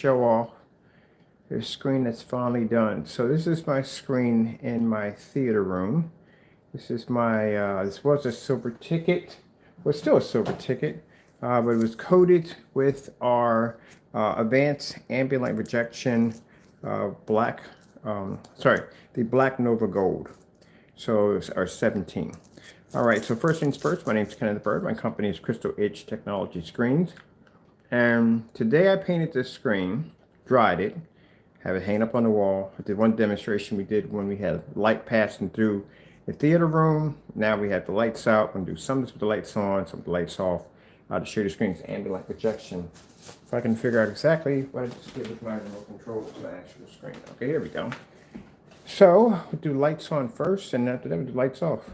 show off the screen that's finally done. So this is my screen in my theater room. This is my, this was a silver ticket. Well, it's still a silver ticket, but it was coated with our advanced ambient light rejection black, the Black Nova Gold. So it's our 17. All right, so first things first, my name is Kenneth Bird. My company is Crystal Edge Technology Screens. And today I painted this screen, dried it, have it hanging up on the wall. I did one demonstration we did when we had light passing through the theater room. Now we have the lights out. I'm going to do some with the lights on, some with the lights off to show the screen's ambient light projection. If I can figure out exactly what I just did with my remote control to my actual screen. Okay, here we go. So we'll do lights on first, and after that we'll do lights off.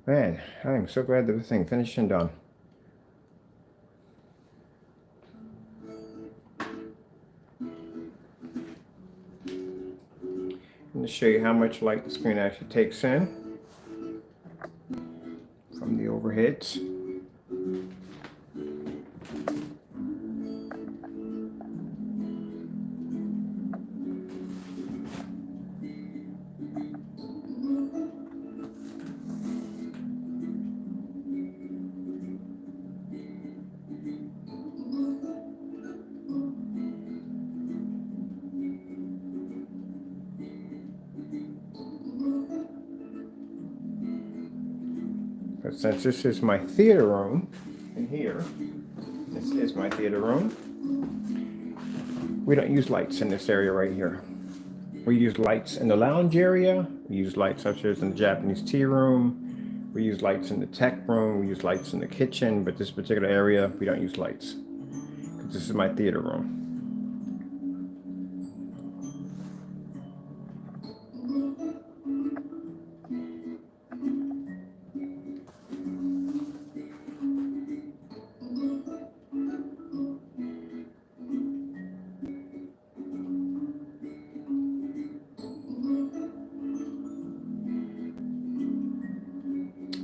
Man, I am so glad that this thing finished and done. I'm going to show you how much light the screen actually takes in from the overheads. But since this is my theater room, in here, this is my theater room, we don't use lights in this area right here. We use lights in the lounge area, we use lights upstairs in the Japanese tea room, we use lights in the tech room, we use lights in the kitchen, but this particular area, we don't use lights. Because this is my theater room.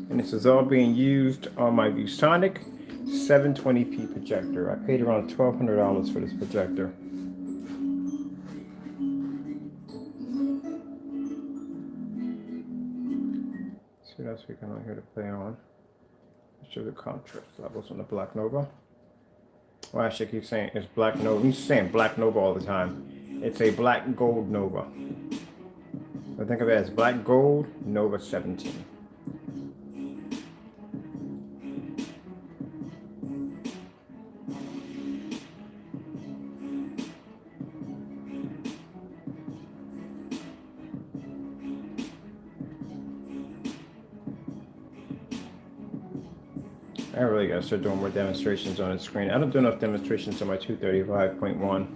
And this is all being used on my ViewSonic 720p projector. I paid around $1,200 for this projector. See what else we got on here to play on. Show the contrast levels on the Black Nova. Well, actually I keep saying it's Black Nova. I'm saying Black Nova all the time. It's a Black Gold Nova. I think of it as Black Gold Nova 17. I really gotta start doing more demonstrations on the screen. I don't do enough demonstrations on my 235.1.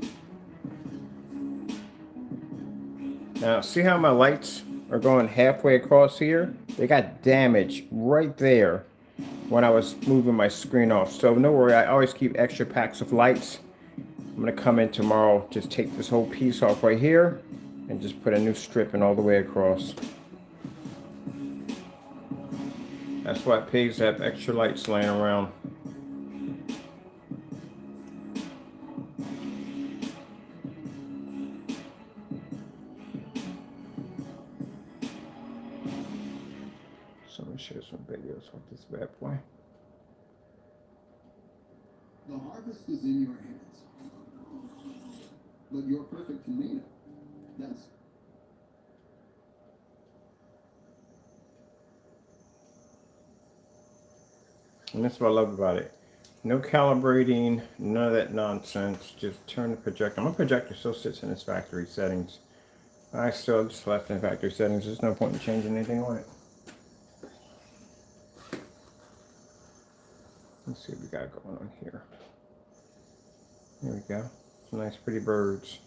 Now, see how my lights are going halfway across here? They got damaged right there when I was moving my screen off. So no worry, I always keep extra packs of lights. I'm gonna come in tomorrow, just take this whole piece off right here and just put a new strip in all the way across. That's why it pays to have extra lights laying around. So let me share some videos with this bad boy. The harvest is in your hands, but you're perfect tomato. That's And that's what I love about it. No calibrating, none of that nonsense. Just turn the projector. My projector still sits in its factory settings. I still just left in factory settings. There's no point in changing anything on it. Let's see what we got going on here. There we go. Some nice pretty birds.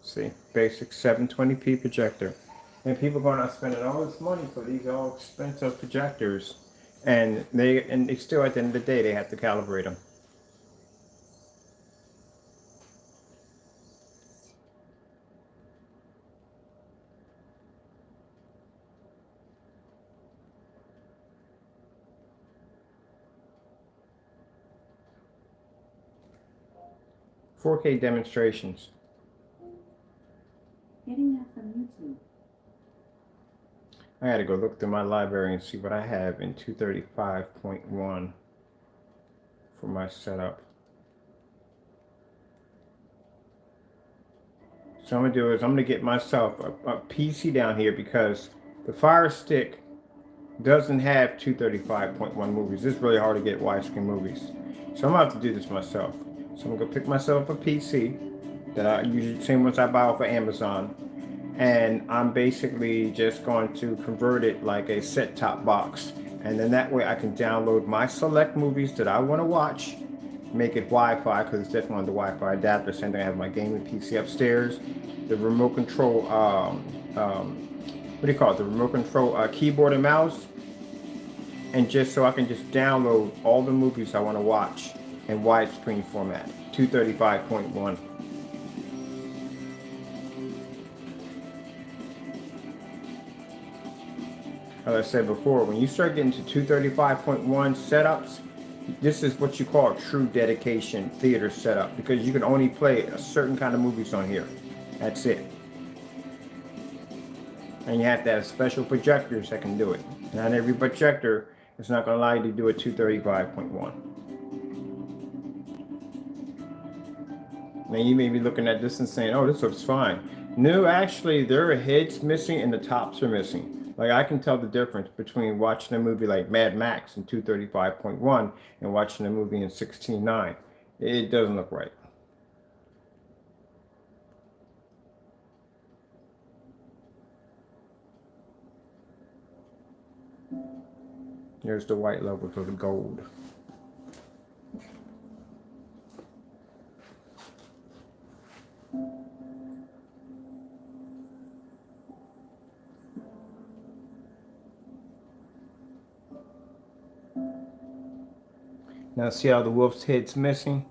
See, basic 720p projector. And people going out spending all this money for these all expensive projectors, and they still at the end of the day they have to calibrate them. 4K demonstrations. Getting that from YouTube. I had to go look through my library and see what I have in 235.1 for my setup. So I'm gonna do is I'm gonna get myself a PC down here because the Fire Stick doesn't have 235.1 movies. It's really hard to get widescreen movies. So I'm gonna have to do this myself. So I'm gonna pick myself a PC that I usually same ones I buy off of Amazon, and I'm basically just going to convert it like a set-top box, and then that way I can download my select movies that I want to watch, make it Wi-Fi because it's definitely on the Wi-Fi adapter. Same thing, I have my gaming PC upstairs, the remote control what do you call it, the remote control keyboard and mouse, and just so I can just download all the movies I want to watch in widescreen format, 235.1. As I said before, when you start getting to 235.1 setups, this is what you call a true dedication theater setup, because you can only play a certain kind of movies on here. That's it. And you have to have special projectors that can do it. Not every projector is not going to allow you to do a 235.1. Now you may be looking at this and saying, oh, this looks fine. No, actually, there are heads missing and the tops are missing. Like, I can tell the difference between watching a movie like Mad Max in 235.1 and watching a movie in 16:9. It doesn't look right. Here's the white levels of the gold. Now see how the wolf's head's missing?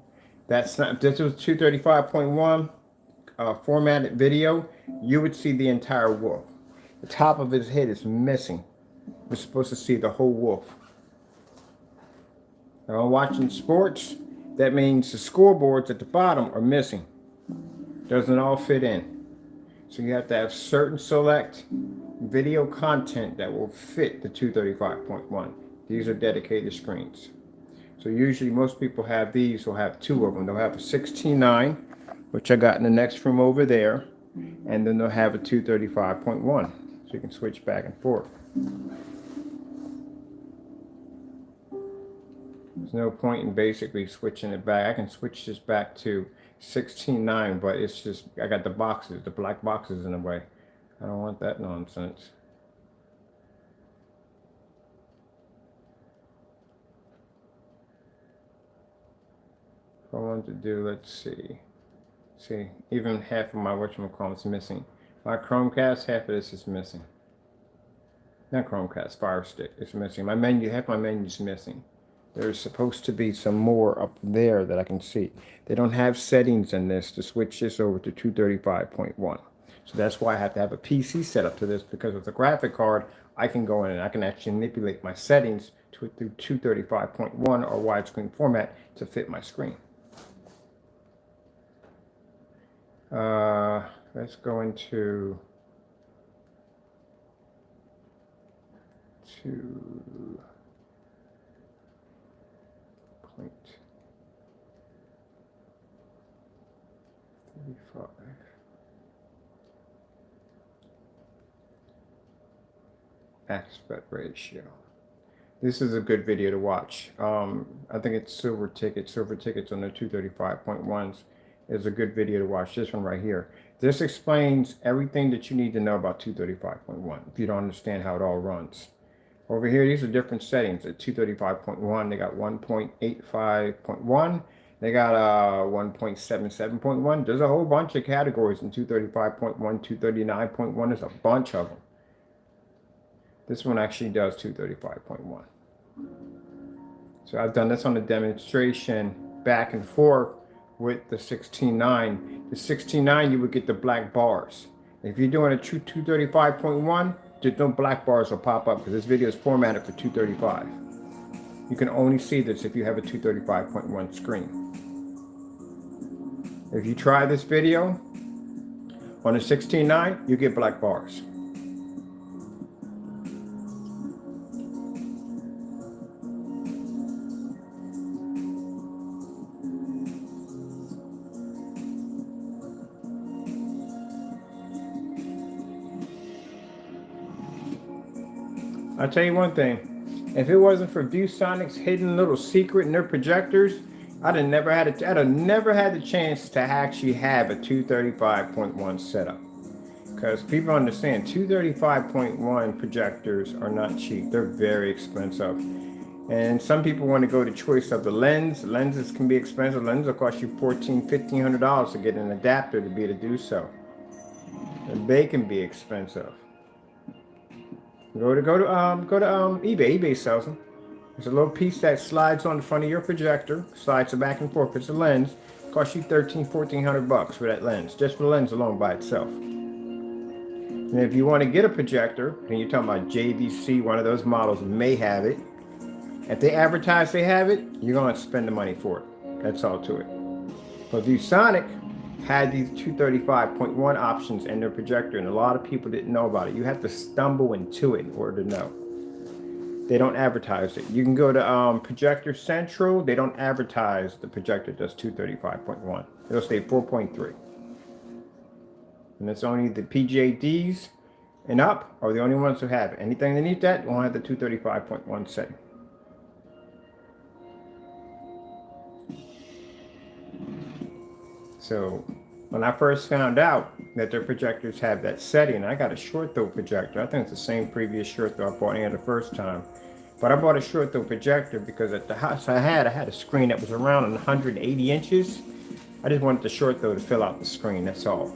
That's not, if this was 235.1 formatted video, you would see the entire wolf. The top of his head is missing. We're supposed to see the whole wolf. Now, I'm watching sports. That means the scoreboards at the bottom are missing. Doesn't all fit in. So you have to have certain select video content that will fit the 235.1. These are dedicated screens. So usually most people have these, will have two of them. They'll have a 16:9, which I got in the next room over there, and then they'll have a 235.1. So you can switch back and forth. There's no point in basically switching it back. I can switch this back to 16:9, but it's just, I got the boxes, the black boxes in the way. I don't want that nonsense. If I wanted to do, let's see. See, even half of my whatchamacallit is missing. My Chromecast, half of this is missing. Not Chromecast, Fire Stick is missing. My menu, half my menu is missing. There's supposed to be some more up there that I can see. They don't have settings in this to switch this over to 235.1. So that's why I have to have a PC set up to this, because with a graphic card, I can go in and I can actually manipulate my settings to 235.1 or widescreen format to fit my screen. Let's go into 2.35. Aspect ratio. This is a good video to watch. I think it's Silver Tickets on the 235.1s. Is a good video to watch. This one right here. This explains everything that you need to know about 235.1 if you don't understand how it all runs. Over here, these are different settings. At 235.1, they got 1.85.1, They got 1.77.1. There's a whole bunch of categories in 235.1, 239.1. There's a bunch of them. This one actually does 235.1. So I've done this on a demonstration back and forth with the 16.9. The 16.9, you would get the black bars. If you're doing a true 235.1, there's no black bars will pop up because this video is formatted for 235. You can only see this if you have a 235.1 screen. If you try this video on a 16.9, you get black bars. I'll tell you one thing, if it wasn't for ViewSonic's hidden little secret in their projectors, I'd have never had the chance to actually have a 235.1 setup. Because people understand 235.1 projectors are not cheap. They're very expensive. And some people want to go to choice of the lens. Lenses can be expensive. Lenses will cost you $1,400, $1,500 to get an adapter to be able to do so. And they can be expensive. Go to eBay. eBay sells them. There's a little piece that slides on the front of your projector, slides it back and forth. It's a lens. It costs you $1,300, $1,400 for that lens, just for the lens alone by itself. And if you want to get a projector, and you're talking about JVC, one of those models may have it. If they advertise they have it, you're going to spend the money for it. That's all to it. But ViewSonic had these 235.1 options in their projector, and a lot of people didn't know about it. You have to stumble into it in order to know. They don't advertise it. You can go to Projector Central. They don't advertise the projector does 235.1. It'll say 4.3. And it's only the PGA-Ds and up are the only ones who have it. Anything underneath that won't have the 235.1 setting. So when I first found out that their projectors have that setting, I got a short throw projector. I think it's the same previous short throw I bought in the first time. But I bought a short throw projector because at the house I had a screen that was around 180 inches. I just wanted the short throw to fill out the screen, that's all.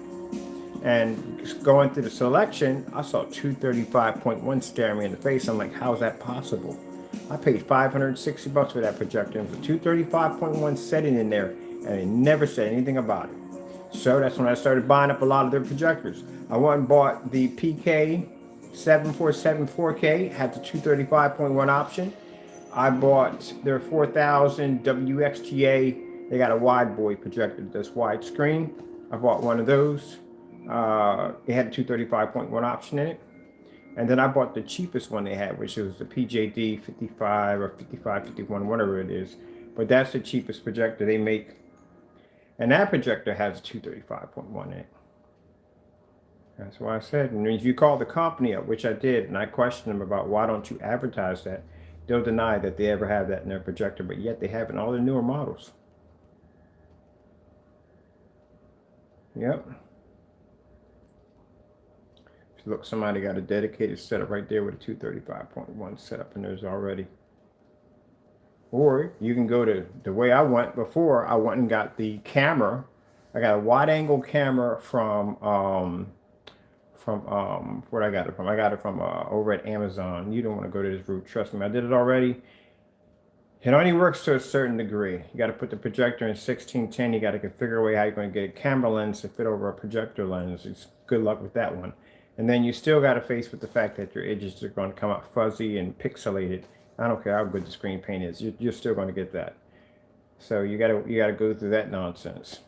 And going through the selection, I saw 235.1 staring me in the face. I'm like, how's that possible? I paid $560 for that projector. It was a 235.1 setting in there, and they never said anything about it. So that's when I started buying up a lot of their projectors. I went and bought the PK 747 4K, had the 235.1 option. I bought their 4000 WXGA. They got a wide boy projector that's widescreen. I bought one of those. It had a 235.1 option in it. And then I bought the cheapest one they had, which was the PJD 55 or 5551, whatever it is. But that's the cheapest projector they make. And that projector has a 235.1 in it. That's why I said, and if you call the company up, which I did, and I questioned them about why don't you advertise that, they'll deny that they ever have that in their projector, but yet they have it in all the newer models. Yep. Look, somebody got a dedicated setup right there with a 235.1 setup in theirs already. Or you can go to the way I went before. I went and got the camera. I got a wide angle camera from where I got it from. I got it from over at Amazon. You don't want to go to this route. Trust me, I did it already. It only works to a certain degree. You got to put the projector in 1610. You got to configure a way how you're going to get a camera lens to fit over a projector lens. It's good luck with that one. And then you still got to face with the fact that your edges are going to come out fuzzy and pixelated. I don't care how good the screen paint is. You're still going to get that. So you got to go through that nonsense.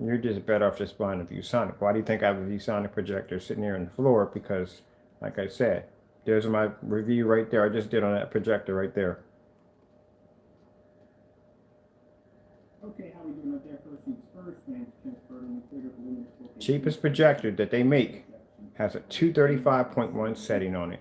You're just better off just buying a ViewSonic. Why do you think I have a ViewSonic projector sitting here on the floor? Because, like I said, there's my review right there. I just did on that projector right there. Okay, how we doing up there? First things first, man. Cheapest projector that they make has a 235.1 setting on it.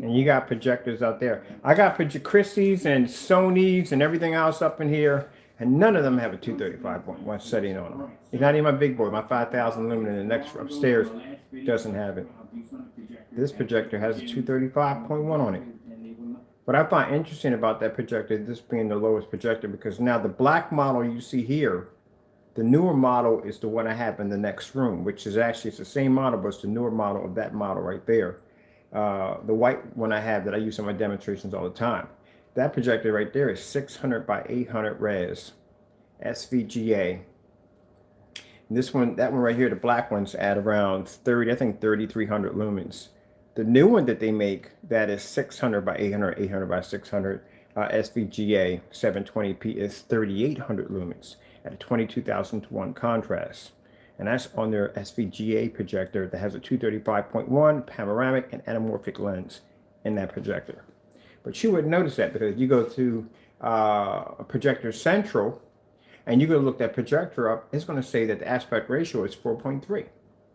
And you got projectors out there. I got Christie's and Sony's and everything else up in here, and none of them have a 235.1 setting on them. It's not even my big boy. My 5000 lumen, the next upstairs doesn't have it. This projector has a 235.1 on it. What I find interesting about that projector, this being the lowest projector, because now the black model you see here, the newer model is the one I have in the next room, which is actually, it's the same model, but it's the newer model of that model right there. The white one I have that I use in my demonstrations all the time. That projector right there is 600 by 800 res, SVGA. And this one, that one right here, the black one's at around 30, I think 3,300 lumens. The new one that they make, that is 600 by 800, 800 by 600, SVGA 720p is 3,800 lumens at a 22,000 to 1 contrast. And that's on their SVGA projector that has a 235.1 panoramic and anamorphic lens in that projector. But you would notice that because you go to Projector Central and you go look that projector up, it's going to say that the aspect ratio is 4.3.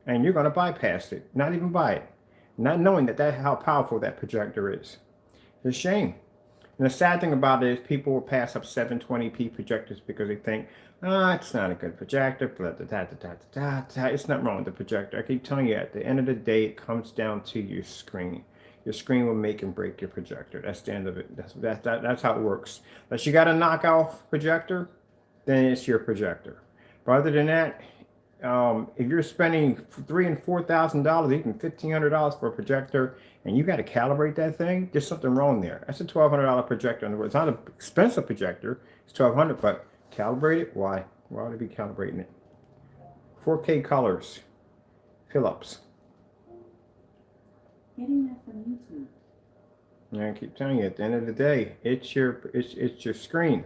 And you're going to bypass it, not even buy it, not knowing that that's how powerful that projector is. It's a shame. And the sad thing about it is people will pass up 720p projectors because they think, it's not a good projector, blah, blah, blah, blah, blah, blah. It's not wrong with the projector. I keep telling you, at the end of the day, it comes down to your screen. Your screen will make and break your projector. That's the end of it. That's how it works. Unless you got a knockoff projector, then it's your projector. But other than that, if you're spending $3,000 and $4,000, even $1,500 for a projector, and you got to calibrate that thing, there's something wrong there. That's a $1,200 projector. In other words, it's not an expensive projector. It's $1,200, but calibrate it? Why? Why would I be calibrating it? 4K colors, Philips. Getting that from YouTube. And I keep telling you, at the end of the day, it's your screen.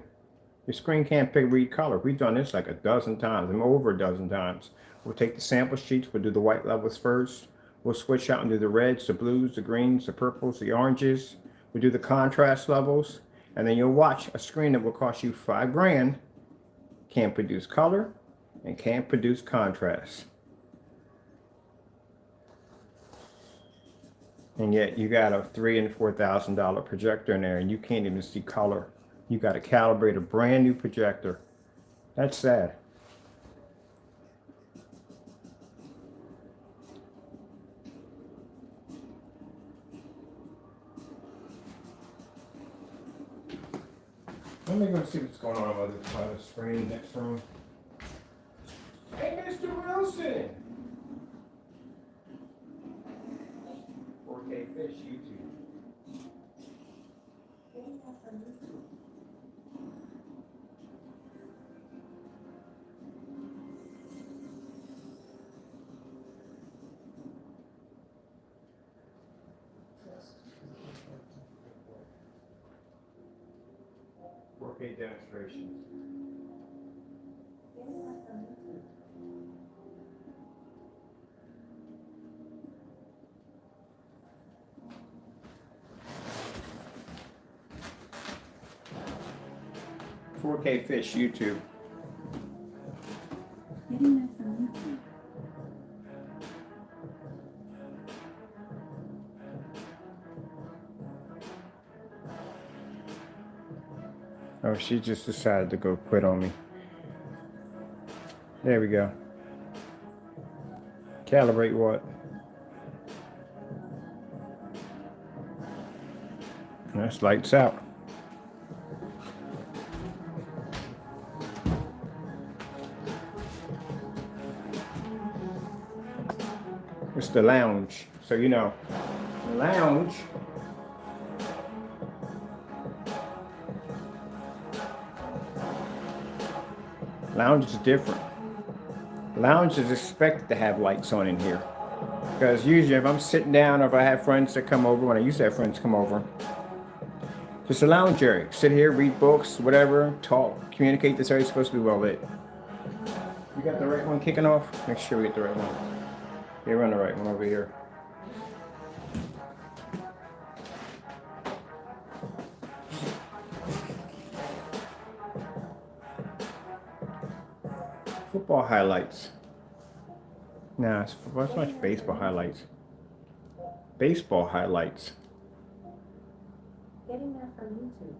Your screen can't read color. We've done this like a dozen times, and over a dozen times. We'll take the sample sheets, we'll do the white levels first. We'll switch out and do the reds, the blues, the greens, the purples, the oranges. We'll do the contrast levels. And then you'll watch a screen that will cost you $5,000, can't produce color, and can't produce contrast. And yet you got a $3,000 and $4,000 projector in there, and you can't even see color. You got to calibrate a brand new projector. That's sad. Let me go see what's going on over the screen next room. Hey, Mr. Wilson! 4K Fish YouTube. Getting that from YouTube. 4K demonstrations. Getting that from YouTube. "4K Fish" YouTube. Getting that from YouTube. Oh, she just decided to go quit on me. There we go. Calibrate what? That's lights out. It's the lounge. So, you know, the lounge. Lounge is different. Lounge is expected to have lights on in here. Because usually if I'm sitting down or if I have friends that come over, when I used to have friends come over, just a lounge area. Sit here, read books, whatever, talk, communicate. This area's supposed to be well lit. You got the right one kicking off? Make sure we get the right one. Yeah, we're on the right one over here. Football highlights. Nah, let's watch baseball highlights. Baseball highlights. Getting that from YouTube.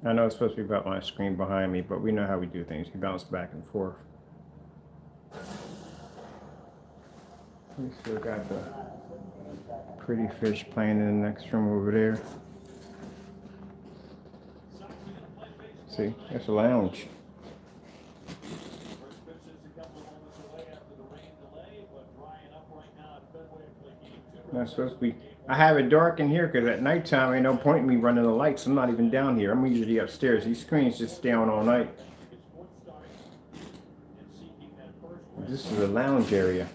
I know it's supposed to be about my screen behind me, but we know how we do things. You bounce back and forth. We still got the pretty fish playing in the next room over there. See, that's a lounge. Not supposed to be. I have it dark in here because at nighttime ain't no point in me running the lights. I'm not even down here. I'm usually upstairs. These screens just stay on all night. This is a lounge area.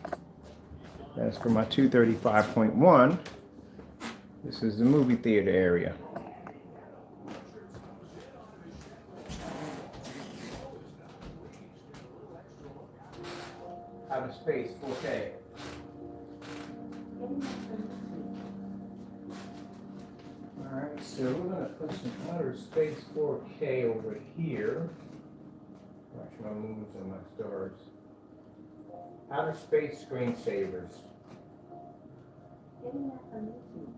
That's for my 235.1. This is the movie theater area. Outer space, 4K. Alright, so we're going to put some outer space 4K over here. Watch my moons and my stars. Outer space screensavers. Getting that from YouTube.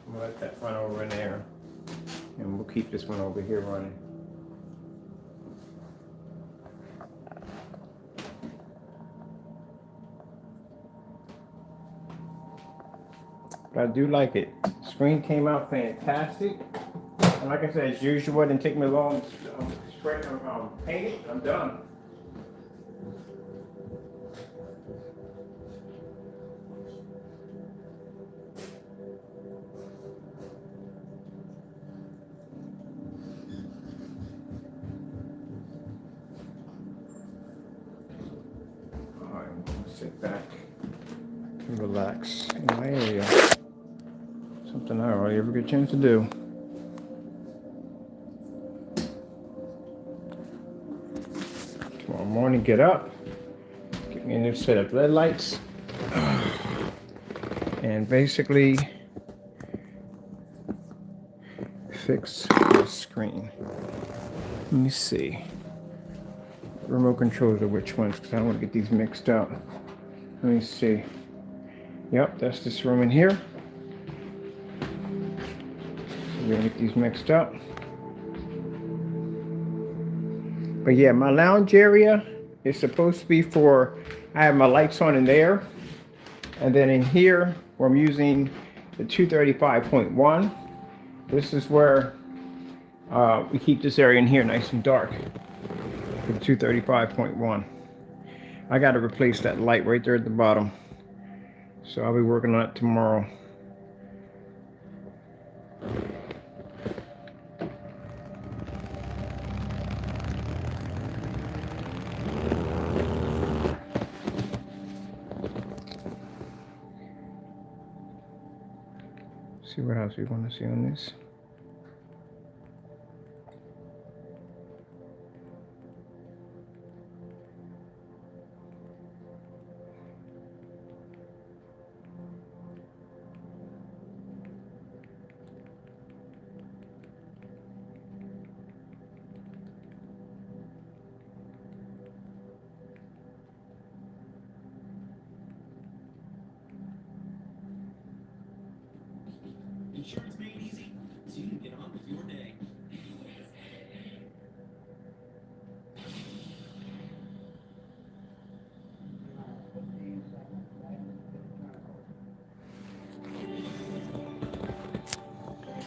I'm gonna let that run over in there. And we'll keep this one over here running. But I do like it. The screen came out fantastic. And like I said, as usual, it didn't take me long to paint it. I'm done. I'm going to sit back and relax in my area. Something I hardly ever get a chance to do. Tomorrow morning, get up, get me a new set of LED lights, and basically fix the screen. Let me see. Remote controls are which ones, because I don't want to get these mixed up. Let me see. Yep, that's this room in here. We're gonna get these mixed up. But yeah, my lounge area is supposed to be for, I have my lights on in there. And then in here, where I'm using the 235.1, this is where we keep this area in here nice and dark for the 235.1. I got to replace that light right there at the bottom. So I'll be working on it tomorrow. See what else we want to see on this. Insurance made easy, so you can get on with your day.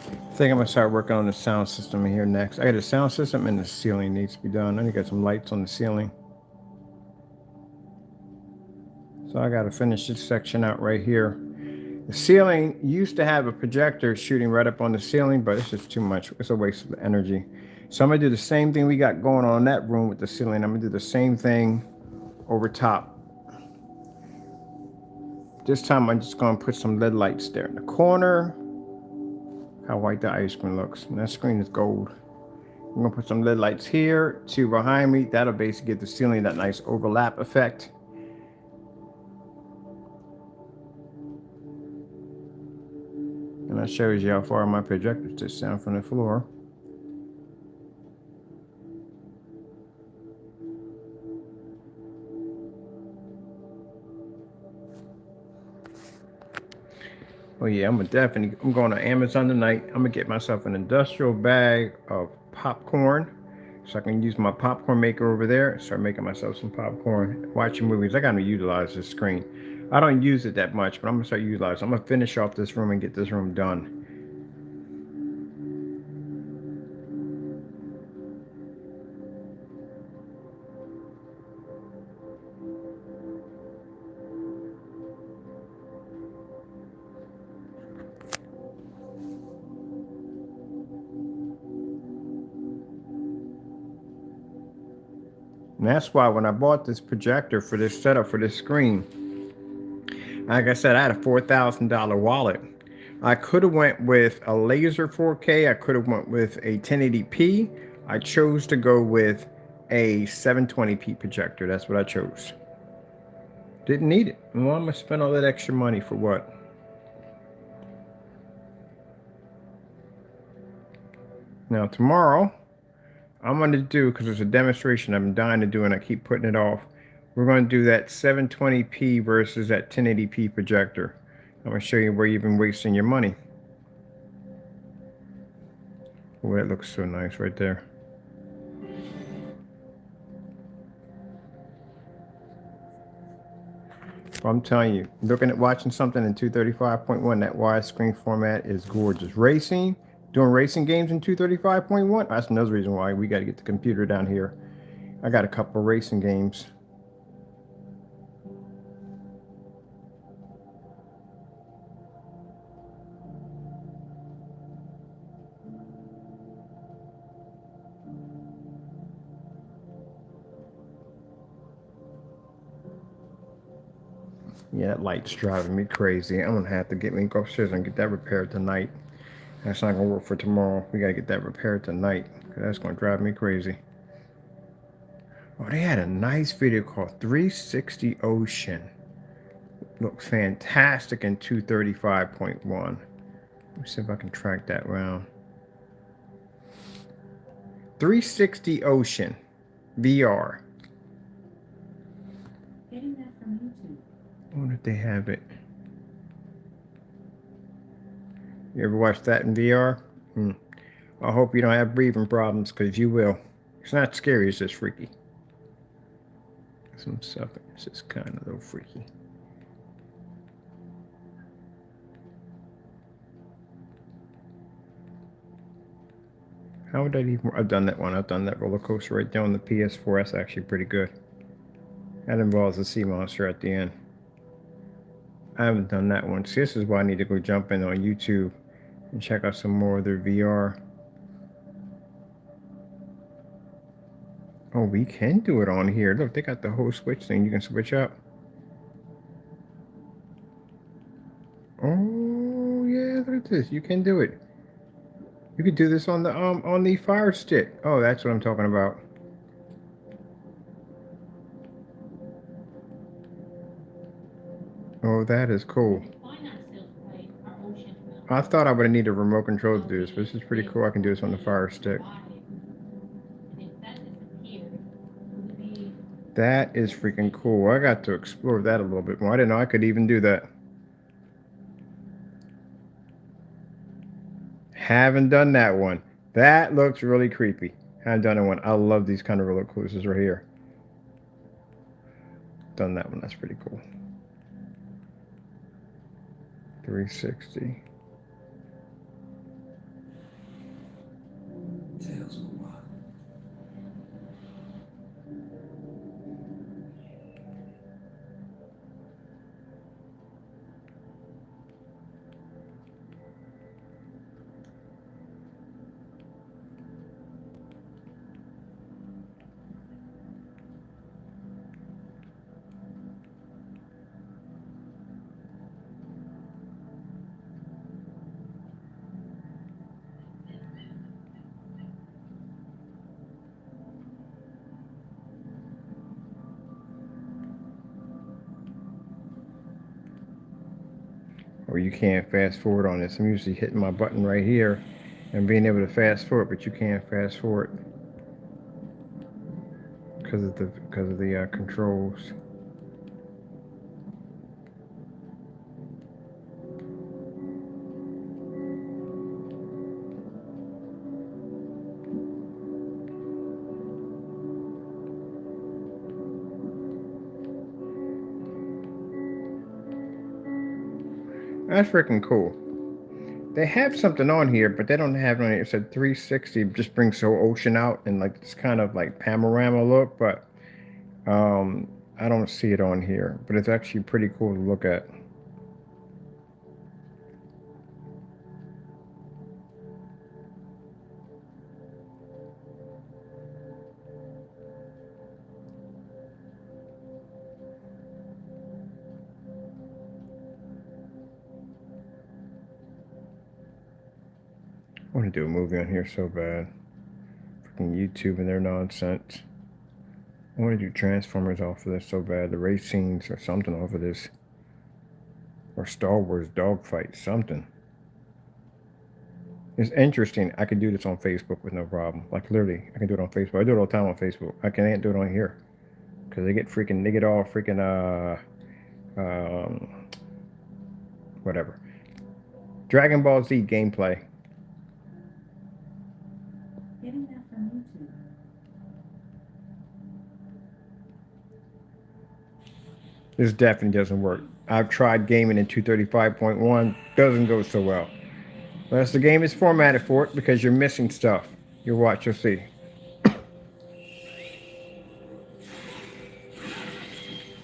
I think I'm gonna start working on the sound system in here next. I got a sound system and the ceiling needs to be done. I need to get some lights on the ceiling. So I gotta finish this section out right here. The ceiling used to have a projector shooting right up on the ceiling, but it's just too much. It's a waste of energy. So I'm gonna do the same thing we got going on in that room with the ceiling. I'm gonna do the same thing over top. This time I'm just gonna put some LED lights there in the corner. How white the ice cream looks. And that screen is gold. I'm gonna put some LED lights here, two behind me. That'll basically give the ceiling that nice overlap effect. And that shows you how far my projector sits down from the floor. Oh yeah, I'm going to Amazon tonight. I'm gonna get myself an industrial bag of popcorn, so I can use my popcorn maker over there. Start making myself some popcorn, watching movies. I gotta utilize this screen. I don't use it that much, but I'm gonna start utilizing. I'm gonna finish off this room and get this room done. And that's why when I bought this projector for this setup for this screen, like I said, I had a $4,000 wallet. I could have went with a laser 4K. I could have went with a 1080p. I chose to go with a 720p projector. That's what I chose. Didn't need it. Well, I'm gonna spend all that extra money for what? Now tomorrow, I'm gonna do, because it's a demonstration I've been dying to do and I keep putting it off. We're gonna do that 720p versus that 1080p projector. I'm gonna show you where you've been wasting your money. Oh, that looks so nice right there. Well, I'm telling you, looking at watching something in 235.1, that widescreen format is gorgeous. Doing racing games in 235.1, that's another reason why we got to get the computer down here. I got a couple of racing games. Yeah, that light's driving me crazy. I'm gonna have to go upstairs and get that repaired tonight. That's not gonna work for tomorrow. We gotta get that repaired tonight. That's gonna drive me crazy. Oh, they had a nice video called 360 Ocean. Looks fantastic in 235.1. Let me see if I can track that round. 360 Ocean VR. Getting that from YouTube. I wonder if they have it. You ever watch that in VR? I hope you don't have breathing problems, because you will. It's not scary, it's just freaky. Some stuff is just kind of a little freaky. How would I even... I've done that one. I've done that roller coaster right there on the PS4. That's actually pretty good. That involves a sea monster at the end. I haven't done that one. See, this is why I need to go jump in on YouTube and check out some more of their VR. Oh, we can do it on here. Look, they got the whole switch thing. You can switch up. Oh, yeah, look at this. You can do it. You could do this on the Fire Stick. Oh, that's what I'm talking about. Oh, that is cool. I thought I would need a remote control to do this, but this is pretty cool. I can do this on the Fire Stick. That is freaking cool. I got to explore that a little bit more. I didn't know I could even do that. Haven't done that one. That looks really creepy. Haven't done that one. I love these kind of roller coasters right here. Done that one. That's pretty cool. 360. Tales of a Rock. Or you can't fast forward on this. I'm usually hitting my button right here and being able to fast forward, but you can't fast forward because of the controls. That's freaking cool. They have something on here, but they don't have any. It said 360, just brings the ocean out and like this kind of like panorama look, but I don't see it on here. But it's actually pretty cool to look at. I want to do a movie on here so bad. Freaking YouTube and their nonsense. I want to do Transformers off of this so bad. The race scenes or something off of this. Or Star Wars dogfight, something. It's interesting. I could do this on Facebook with no problem. Like literally, I can do it on Facebook. I do it all the time on Facebook. I can't do it on here. Because they get all freaking, whatever. Dragon Ball Z gameplay. Getting that from YouTube. This definitely doesn't work. I've tried gaming in 235.1. Doesn't go so well. Unless the game is formatted for it because you're missing stuff. You'll watch, you'll see.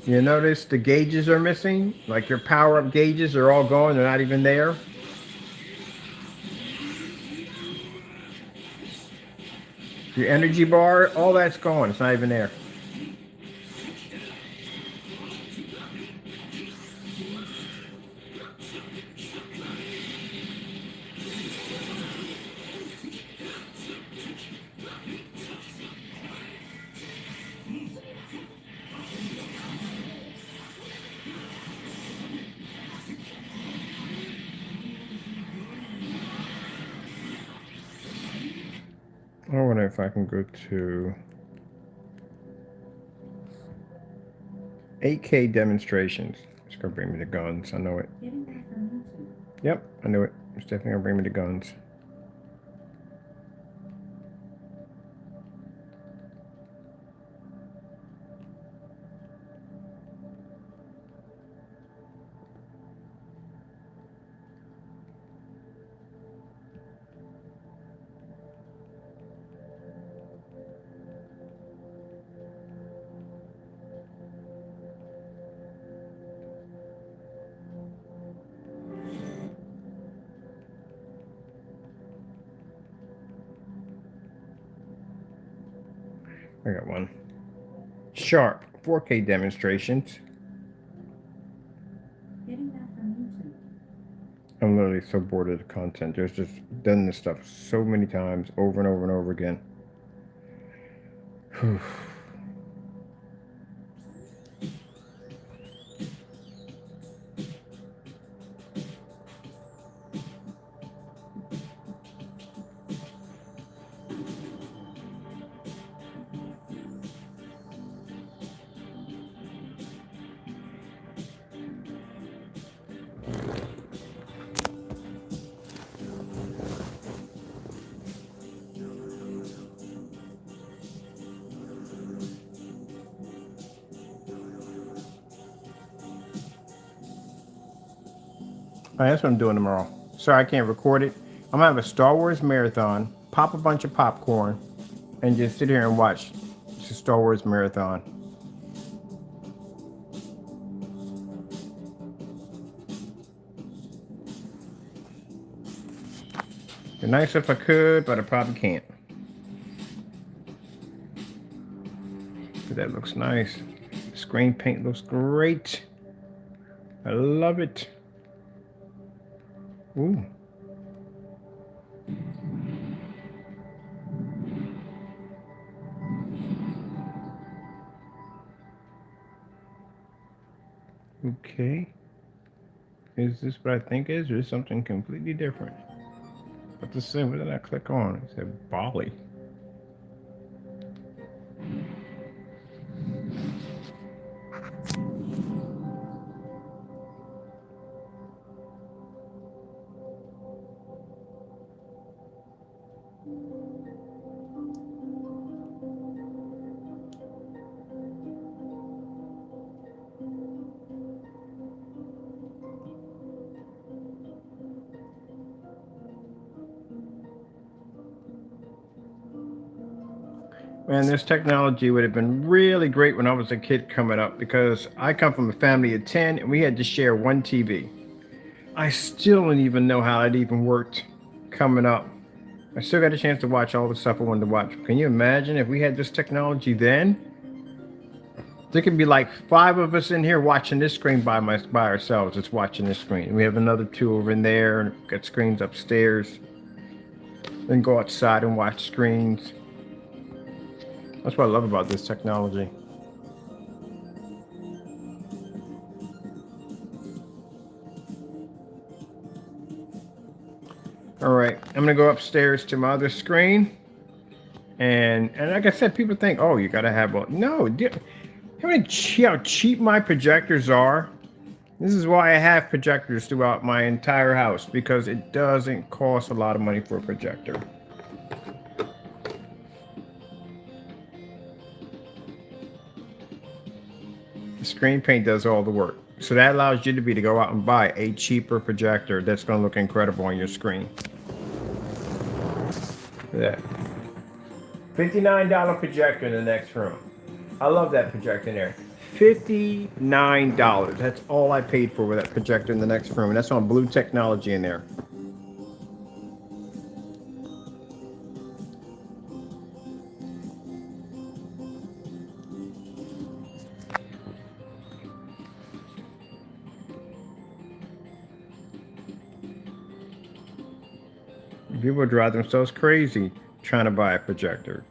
You notice the gauges are missing? Like your power-up gauges are all gone. They're not even there. Your energy bar, all that's gone. It's not even there. I wonder if I can go to 8K demonstrations. It's gonna bring me to guns. I know it. Getting that from YouTube. Yep, I knew it. It's definitely gonna bring me to guns. I got one. Sharp 4K demonstrations. Getting that from YouTube. I'm literally so bored of the content. There's just done this stuff so many times over and over and over again. Whew. All right, that's what I'm doing tomorrow. Sorry I can't record it. I'm gonna have a Star Wars marathon, pop a bunch of popcorn, and just sit here and watch the Star Wars marathon. Be nice if I could, but I probably can't. But that looks nice. Screen paint looks great. I love it. Ooh. Okay. Is this what I think is, or is something completely different? What the same? What did I click on? It said Bali. Man, this technology would have been really great when I was a kid coming up, because I come from a family of 10 and we had to share one TV. I still don't even know how it even worked coming up. I still got a chance to watch all the stuff I wanted to watch. Can you imagine if we had this technology then? There could be like 5 of us in here watching this screen by ourselves. Just watching this screen. We have another 2 over in there, and got screens upstairs. Then go outside and watch screens. That's what I love about this technology. All right, I'm gonna go upstairs to my other screen. And like I said, people think, oh, you gotta have a no. How cheap my projectors are. This is why I have projectors throughout my entire house, because it doesn't cost a lot of money for a projector. The screen paint does all the work. So that allows you to go out and buy a cheaper projector that's going to look incredible on your screen. Look at that. $59 projector in the next room. I love that projector in there. $59. That's all I paid for with that projector in the next room. And that's on blue technology in there. People drive themselves crazy trying to buy a projector.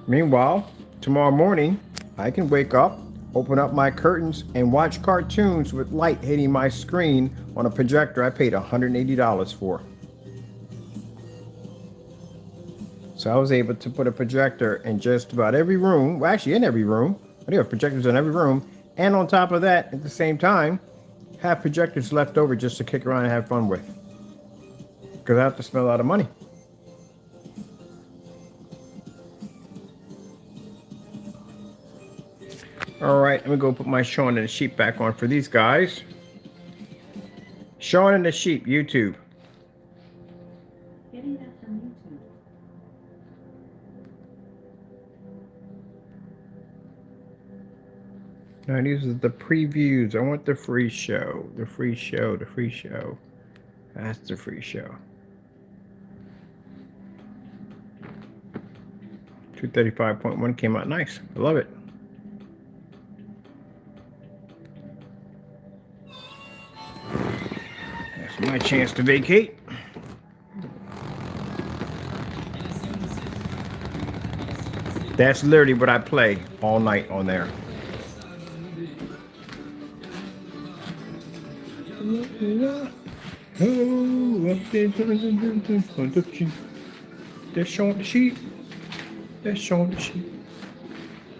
Meanwhile, tomorrow morning, I can wake up, open up my curtains, and watch cartoons with light hitting my screen on a projector I paid $180 for. So I was able to put a projector in just about every room, well, actually in every room. I do have projectors in every room, and on top of that, at the same time, have projectors left over just to kick around and have fun with. Because I have to spend a lot of money. All right, I'm gonna go put my Shaun and the Sheep back on for these guys. Shaun and the Sheep, YouTube. Getting that from YouTube. Now these are the previews. I want the free show. The free show. The free show. That's the free show. 235.1 came out nice. I love it. That's my chance to vacate. That's literally what I play all night on there. That's Shaun the Sheep. That's Shaun the Sheep.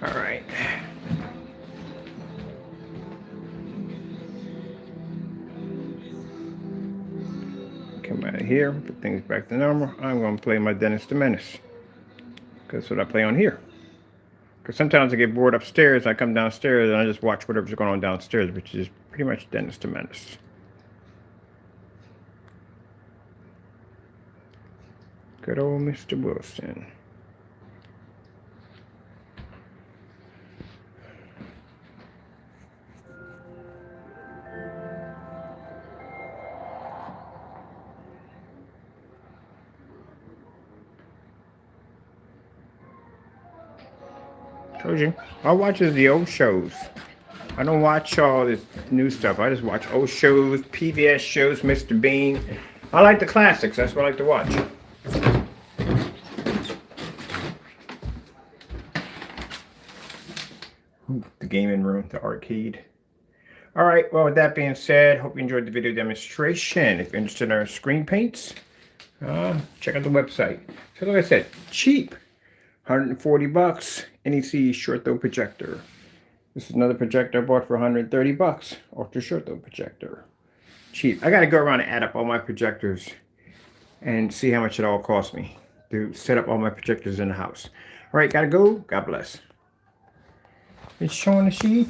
All right. Come out of here, put things back to normal. I'm going to play my Dennis the Menace. Because that's what I play on here. Because sometimes I get bored upstairs, I come downstairs and I just watch whatever's going on downstairs, which is pretty much Dennis the Menace. Good old Mr. Wilson. Told you. I watch the old shows. I don't watch all this new stuff. I just watch old shows, PBS shows, Mr. Bean. I like the classics. That's what I like to watch. Ooh, the gaming room, the arcade. All right. Well, with that being said, hope you enjoyed the video demonstration. If you're interested in our screen paints, check out the website. So like I said, cheap. 140 bucks. NEC short throw projector. This is another projector I bought for 130 bucks. Ultra short throw projector. Cheap. I gotta go around and add up all my projectors and see how much it all cost me to set up all my projectors in the house. All right, gotta go. God bless. It's Shaun the Sheep.